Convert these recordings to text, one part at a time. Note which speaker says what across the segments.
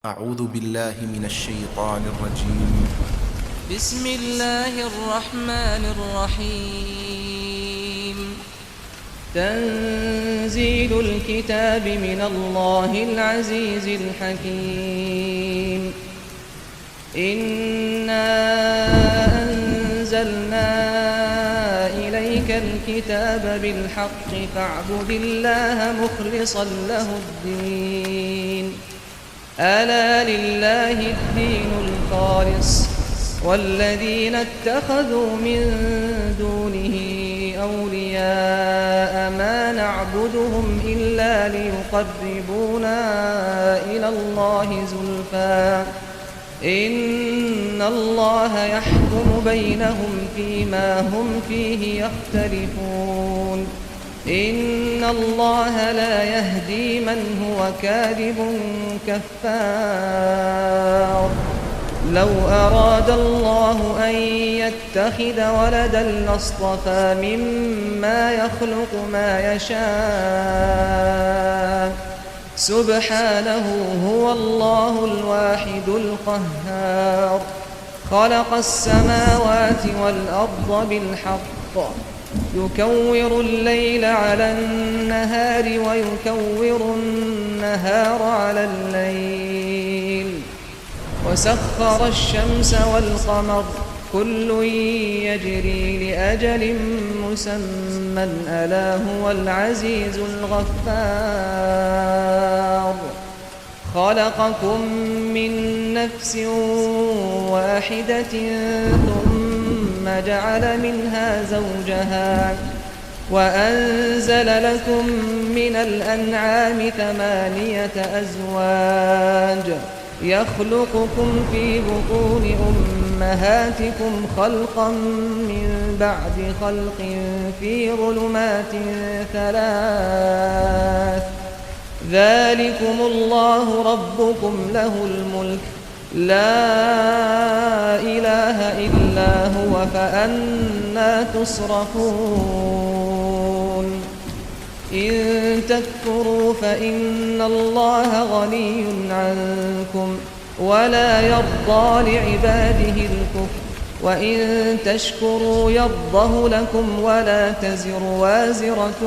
Speaker 1: أعوذ بالله من الشيطان الرجيم.
Speaker 2: بسم الله الرحمن الرحيم. تنزيل الكتاب من الله العزيز الحكيم. إنا أنزلنا إليك الكتاب بالحق فاعبد الله مخلصا له الدين. ألا لله الدين الخالص والذين اتخذوا من دونه أولياء ما نعبدهم إلا ليقربونا إلى الله زلفى إن الله يحكم بينهم فيما هم فيه يختلفون. إن الله لا يهدي من هو كاذب كفار. لو أراد الله أن يتخذ ولدا لاصطفى مما يخلق ما يشاء سبحانه هو الله الواحد القهار. خلق السماوات والأرض بالحق يكور الليل على النهار ويكور النهار على الليل وسخر الشمس والقمر كل يجري لأجل مسمى ألا هو العزيز الغفار. خلقكم من نفس واحدة ثم جعل منها زوجها وأنزل لكم من الأنعام 8 أزواج يخلقكم في بطون أمهاتكم خلقا من بعد خلق في ظلمات 3 ذلكم الله ربكم له الملك لا إله إلا هو فأنى تصرفون. إن تكفروا فإن الله غني عنكم ولا يرضى لعباده الكفر وإن تشكروا يرضه لكم ولا تزر وازرة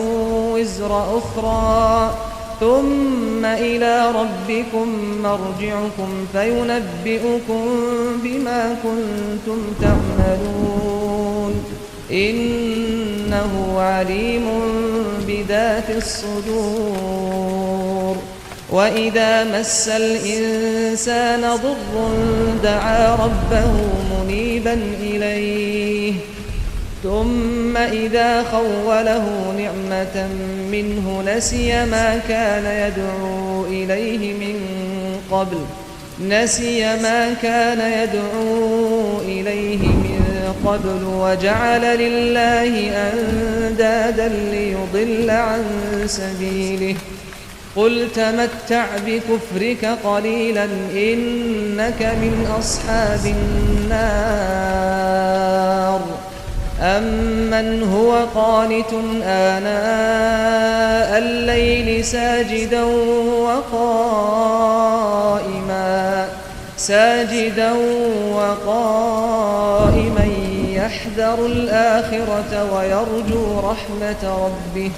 Speaker 2: وزر أخرى ثم إلى ربكم مرجعكم فينبئكم بما كنتم تعملون إنه عليم بذات الصدور. وإذا مس الإنسان ضر دعا ربه منيبا إليه ثم إذا خوله نعمة منه نسي ما كان يدعو إليه من قبل وجعل لله أندادا ليضل عن سبيله. قل تمتع بكفرك قليلا إنك من أصحاب النار. أمن هو قانت آناء الليل ساجدا وقائما يحذر الآخرة ويرجو رحمة ربه.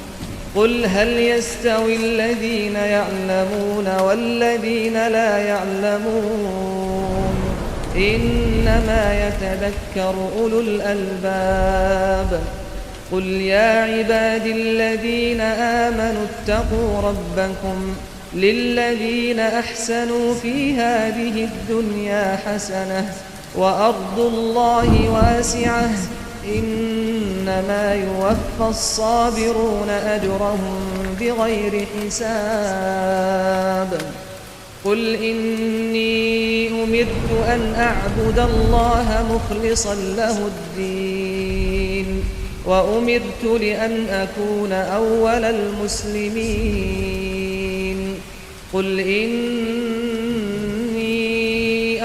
Speaker 2: قل هل يستوي الذين يعلمون والذين لا يعلمون إنما يتذكر أولو الألباب. قل يا عبادي الذين آمنوا اتقوا ربكم للذين أحسنوا في هذه الدنيا حسنة وأرض الله واسعة إنما يوفى الصابرون أجرهم بغير حساب. قل إني أمرت أن أعبد الله مخلصا له الدين وأمرت لأن أكون أول المسلمين. قل إني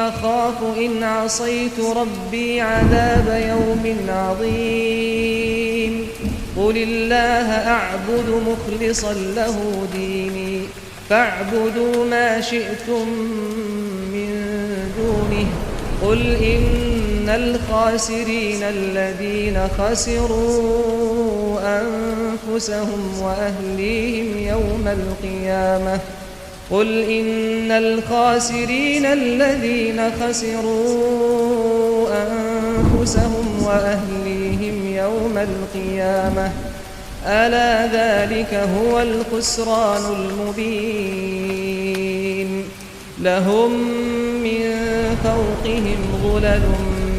Speaker 2: أخاف إن عصيت ربي عذاب يوم عظيم. قل الله أعبد مخلصا له ديني فاعبدوا ما شئتم من دونه قل إن الخاسرين الذين خسروا أنفسهم وأهليهم يوم القيامة قل إن الخاسرين الذين خسروا أنفسهم وأهليهم يوم القيامة ألا ذلك هو الخسران المبين لهم من فوقهم ظلل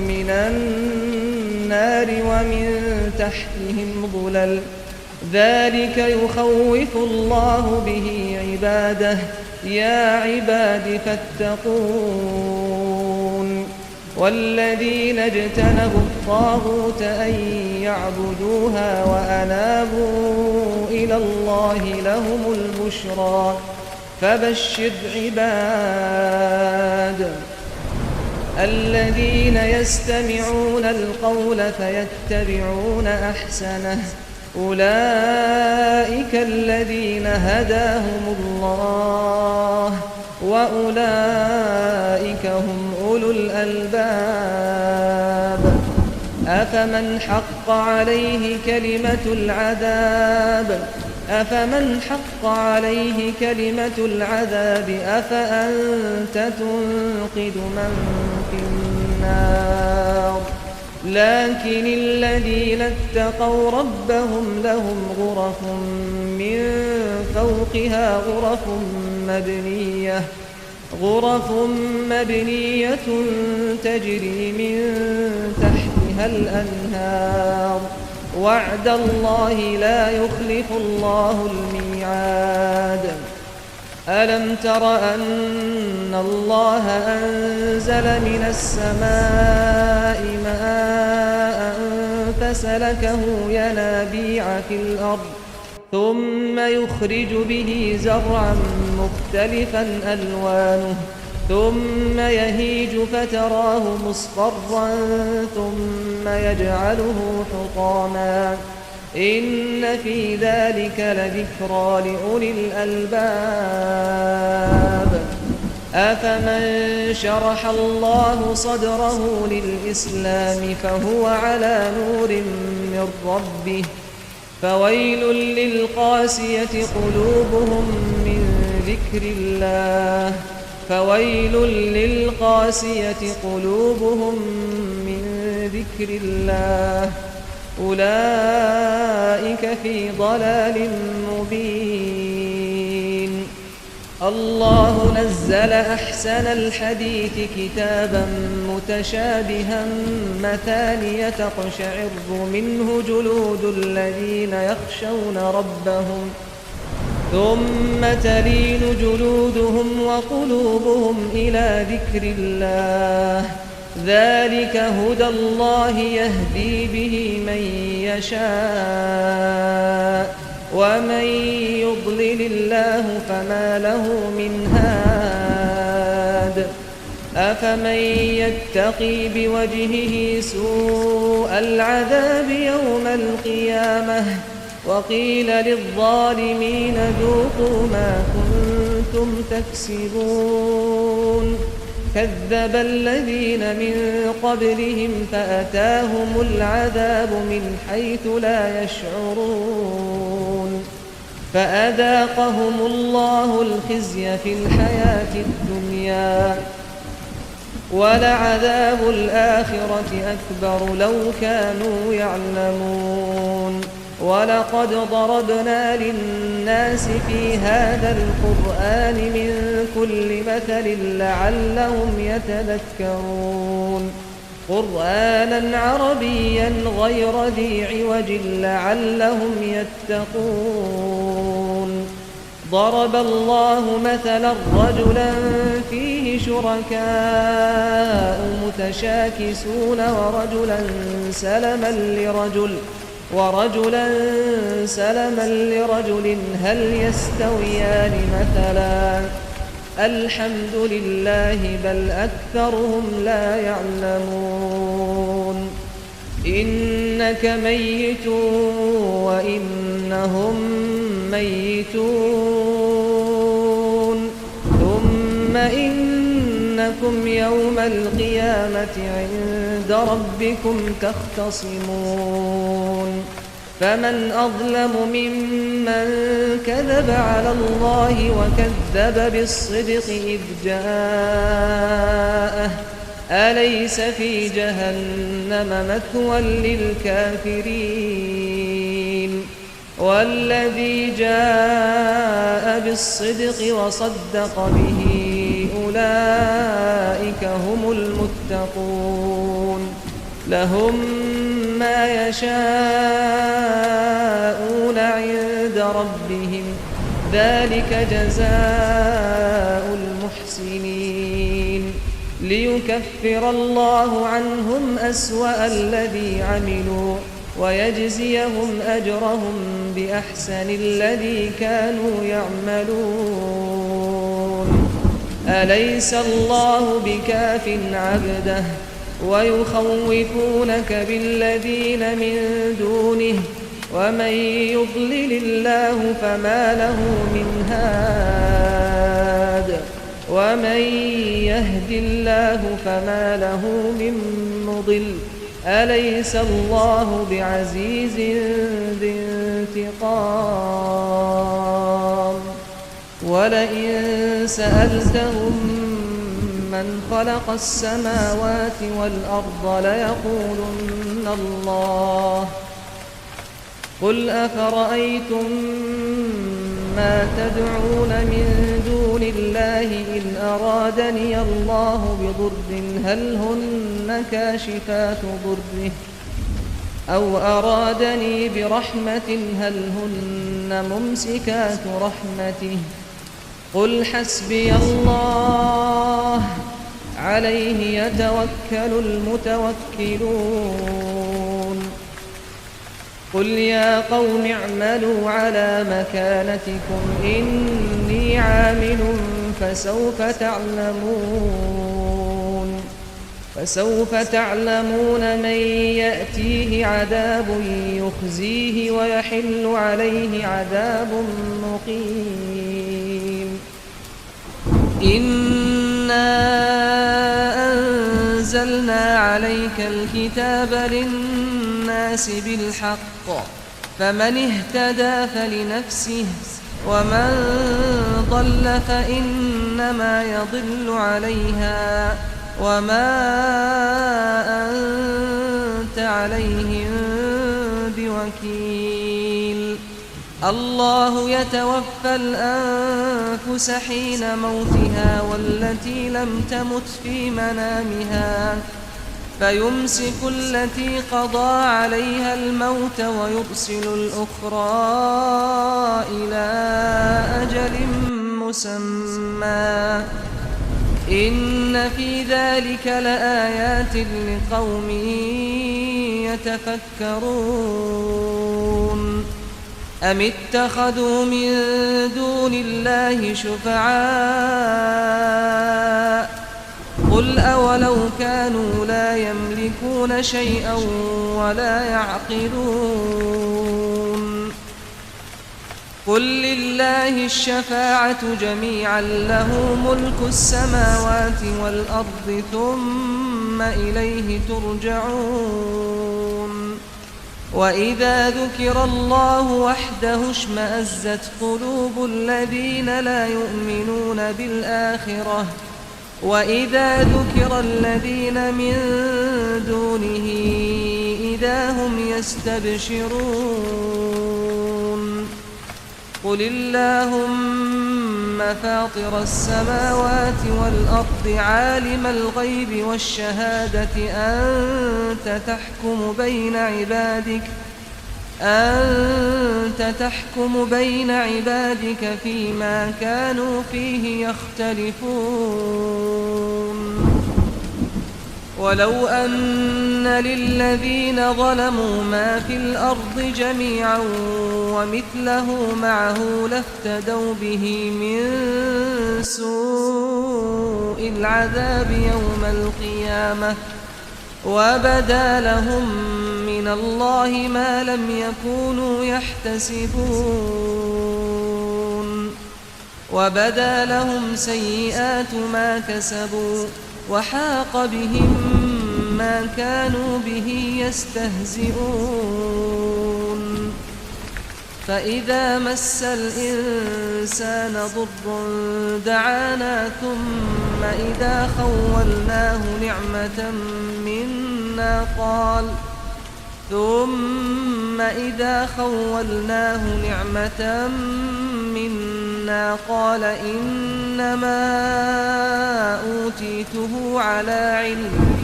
Speaker 2: من النار ومن تحتهم ظلل ذلك يخوف الله به عباده يا عباد فاتقون والذين اجتنبوا الطاغوت أن يعبدوها وأنابوا إلى الله لهم البشرى فبشر عباد الذين يستمعون القول فيتبعون أحسنه أولئك الذين هداهم الله وأولئك هم أولو الألباب أفمن حق عليه كلمة العذاب أفأنت تنقذ من في النار لكن الذين اتقوا ربهم لهم غرف من فوقها غرف مبنية تجري من تحتها الأنهار وعد الله لا يخلف الله الميعاد ألم تر أن الله أنزل من السماء ماء فسلكه ينابيع في الأرض ثم يخرج به زرعا مختلفا ألوانه ثم يهيج فتراه مصفرا ثم يجعله حطاما إن في ذلك لذكرى لأولي الألباب أفمن شرح الله صدره للإسلام فهو على نور من ربه فويل للقاسية قلوبهم من ذكر الله أولئك في ضلال مبين الله نزل أحسن الحديث كتابا متشابها مثانية تقشعر منه جلود الذين يخشون ربهم ثم تلين جلودهم وقلوبهم إلى ذكر الله ذلك هدى الله يهدي به من يشاء ومن يضلل الله فما له من هاد أفمن يتقي بوجهه سوء العذاب يوم القيامة وقيل للظالمين ذوقوا ما كنتم تكسبون كذب الذين من قبلهم فأتاهم العذاب من حيث لا يشعرون فأذاقهم الله الخزي في الحياة الدنيا ولعذاب الآخرة أكبر لو كانوا يعلمون ولقد ضربنا للناس في هذا القرآن من كل مثل لعلهم يتذكرون قرآنا عربيا غير ذي عوج لعلهم يتقون ضرب الله مثلا رجلا فيه شركاء متشاكسون ورجلا سلما لرجل هل يستويان مثلا الحمد لله بل أكثرهم لا يعلمون إنك ميت وإنهم ميتون إنكم يوم القيامة عند ربكم تختصمون فمن أظلم ممن كذب على الله وكذب بالصدق إذ جاءه أليس في جهنم مثوى للكافرين والذي جاء بالصدق وصدق به أولئك هم المتقون لهم ما يشاءون عند ربهم ذلك جزاء المحسنين ليكفر الله عنهم أسوأ الذي عملوا ويجزيهم أجرهم بأحسن الذي كانوا يعملون أليس الله بكاف عبده ويخوفونك بالذين من دونه ومن يضلل الله فما له من هاد ومن يهد الله فما له من مضل أليس الله بعزيز ذي انتقام ولئن سألتهم من خلق السماوات والأرض ليقولن الله قل أفرأيتم ما تدعون من دون الله إن أرادني الله بضر هل هن كاشفات ضره أو أرادني برحمة هل هن ممسكات رحمته قل حسبي الله عليه يتوكل المتوكلون قل يا قوم اعملوا على مكانتكم إني عامل فسوف تعلمون من يأتيه عذاب يخزيه ويحل عليه عذاب مقيم إنا أنزلنا عليك الكتاب للناس بالحق فمن اهتدى فلنفسه ومن ضل فإنما يضل عليها وما أنت عليهم بوكيل الله يتوفى الأنفس حين موتها والتي لم تمت في منامها فيمسك التي قضى عليها الموت ويرسل الأخرى إلى أجل مسمى إن في ذلك لآيات لقوم يتفكرون أم اتخذوا من دون الله شفعاء قل أولو كانوا لا يملكون شيئا ولا يعقلون قل لله الشفاعة جميعا له ملك السماوات والأرض ثم إليه ترجعون وإذا ذكر الله وحده اشمأزت قلوب الذين لا يؤمنون بالآخرة وإذا ذكر الذين من دونه إذا هم يستبشرون قل اللهم فاطر السماوات والأرض عالم الغيب والشهادة أنت تحكم بين عبادك فيما كانوا فيه يختلفون ولو أن للذين ظلموا ما في الأرض جميعا ومثله معه لافتدوا به من سوء العذاب يوم القيامة وبدا لهم من الله ما لم يكونوا يحتسبون وبدا لهم سيئات ما كسبوا وحاق بهم ما كانوا به يستهزئون فإذا مس الإنسان ضر دعانا ثم إذا خولناه نعمة منا قال إنما أوتيته على علم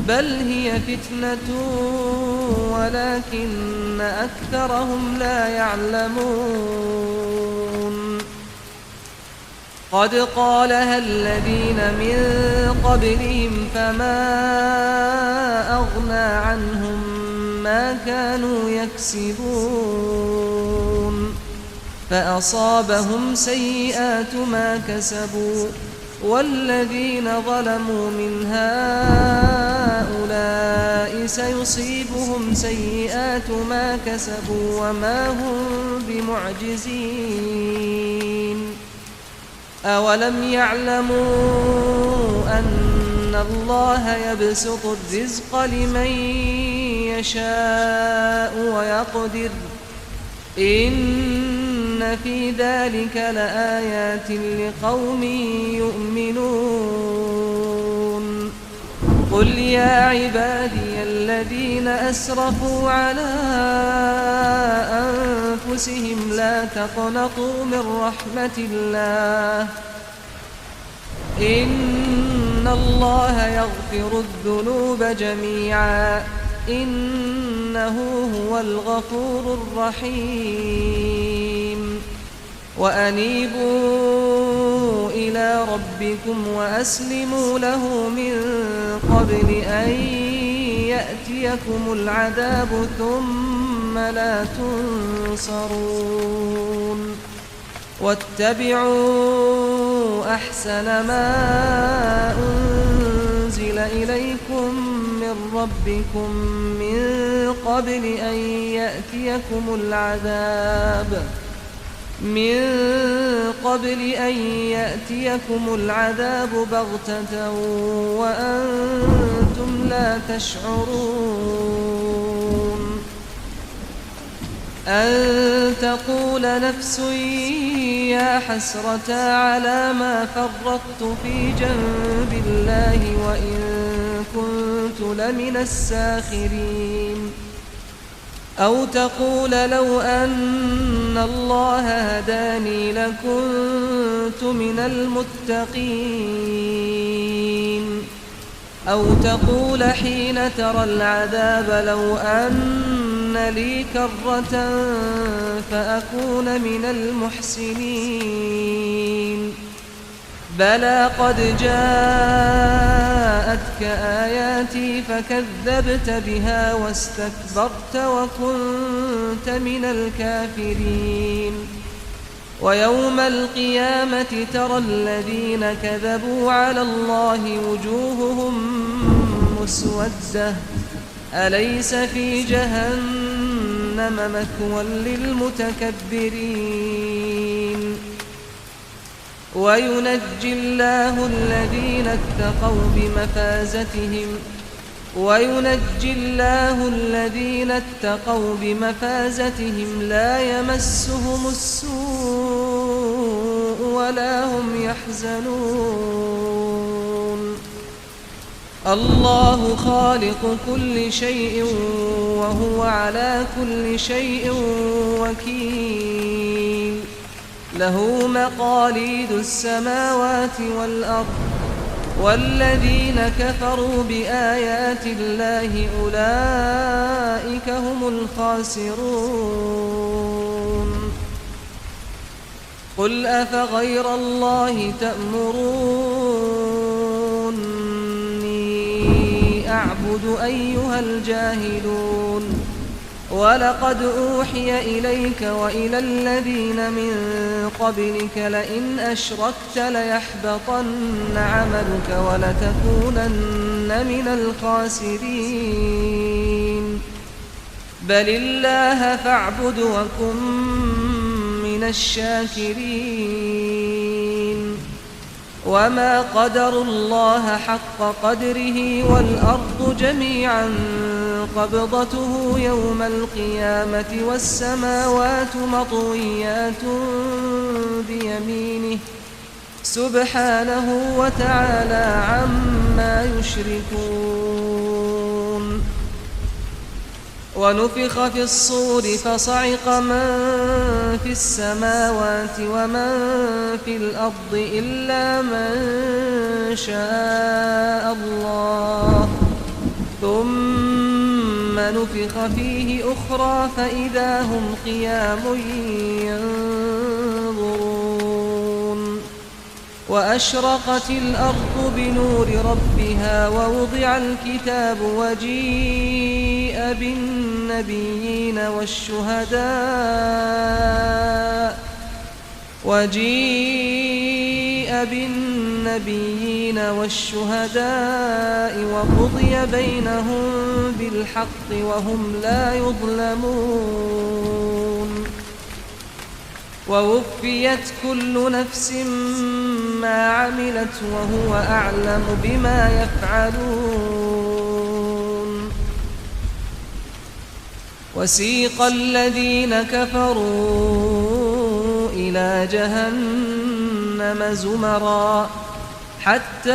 Speaker 2: بل هي فتنة ولكن أكثرهم لا يعلمون قد قالها الذين من قبلهم فما أغنى عنهم ما كانوا يكسبون فأصابهم سيئات ما كسبوا والذين ظلموا من هؤلاء سيصيبهم سيئات ما كسبوا وما هم بمعجزين أولم يعلموا أن الله يبسط الرزق لمن يشاء ويقدر إن في ذلك لآيات لقوم يؤمنون قل يا عبادي الذين أسرفوا على أنفسهم لا تقنطوا من رحمة الله إن الله يغفر الذنوب جميعا إنه هو الغفور الرحيم وأنيبوا إلى ربكم وأسلموا له من قبل أن يأتيكم العذاب ثم لا تنصرون واتبعوا أحسن ما أنزل إليكم من ربكم من قبل أن يأتيكم العذاب بغتة وأنتم لا تشعرون أن تقول نفس يا حسرة على ما فرطت في جنب الله وإن كنت لمن الساخرين أو تقول لو أن الله هداني لكنت من المتقين أو تقول حين ترى العذاب لو أن لي كرة فأكون من المحسنين بلى قد جاءتك آياتي فكذبت بها واستكبرت وكنت من الكافرين ويوم القيامة ترى الذين كذبوا على الله وجوههم مسودة أليس في جهنم مثوى للمتكبرين وينجي الله الذين اتقوا بمفازتهم لا يمسهم السوء ولا هم يحزنون الله خالق كل شيء وهو على كل شيء وكيل له مقاليد السماوات والأرض والذين كفروا بآيات الله أولئك هم الخاسرون قل أفغير الله تأمروني أعبد أيها الجاهلون ولقد أوحي إليك وإلى الذين من قبلك لئن أشركت ليحبطن عملك ولتكونن من الخاسرين بل الله فاعبد وكن من الشاكرين وما قدروا الله حق قدره والأرض جميعا قبضته يوم القيامة والسماوات مطويات بيمينه سبحانه وتعالى عما يشركون ونفخ في الصور فصعق من في السماوات ومن في الأرض إلا من شاء الله ثم نفخ فيه أخرى فإذا هم قيام ينظرون وأشرقت الأرض بنور ربها ووضع الكتاب وجيء بالنبيين والشهداء وقضي بينهم بالحق وهم لا يظلمون ووفيت كل نفس ما عملت وهو أعلم بما يفعلون وسيق الذين كفروا إلى جهنم زمرا حتى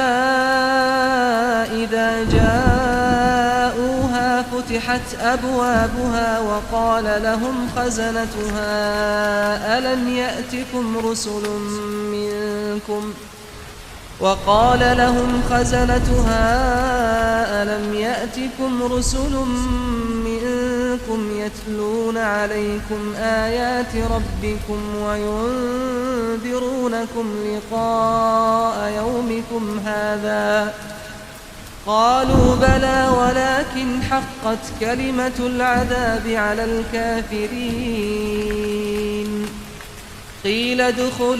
Speaker 2: إذا جاءوها فتحت أبوابها وقال لهم خزنتها ألم يأتكم رسل منكم يتلون عليكم آيات ربكم وينذرونكم لقاء يومكم هذا قالوا بلى ولكن حقت كلمة العذاب على الكافرين قيل ادخلوا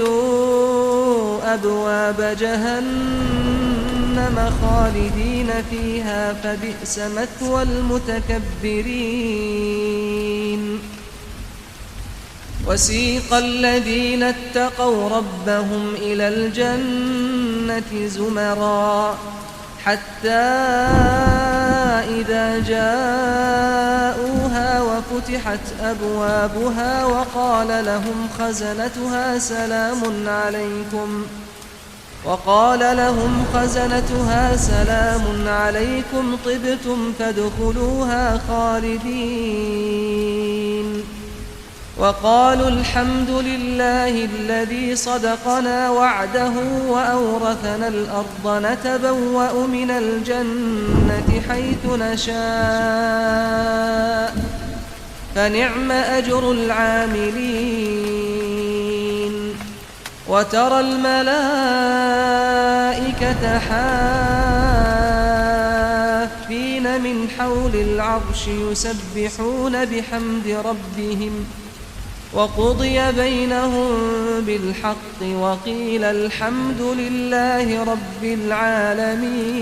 Speaker 2: أبواب جهنم خالدين فيها فبئس مثوى المتكبرين وسيق الذين اتقوا ربهم إلى الجنة زمرا حتى إذا جاءوها وفتحت أبوابها وقال لهم خزنتها سلام عليكم طبتم فادخلوها خالدين وقالوا الحمد لله الذي صدقنا وعده وأورثنا الأرض نتبوأ من الجنة حيث نشاء فنعم أجر العاملين وترى الملائكة حافين من حول العرش يسبحون بحمد ربهم وقضي بينهم بالحق وقيل الحمد لله رب العالمين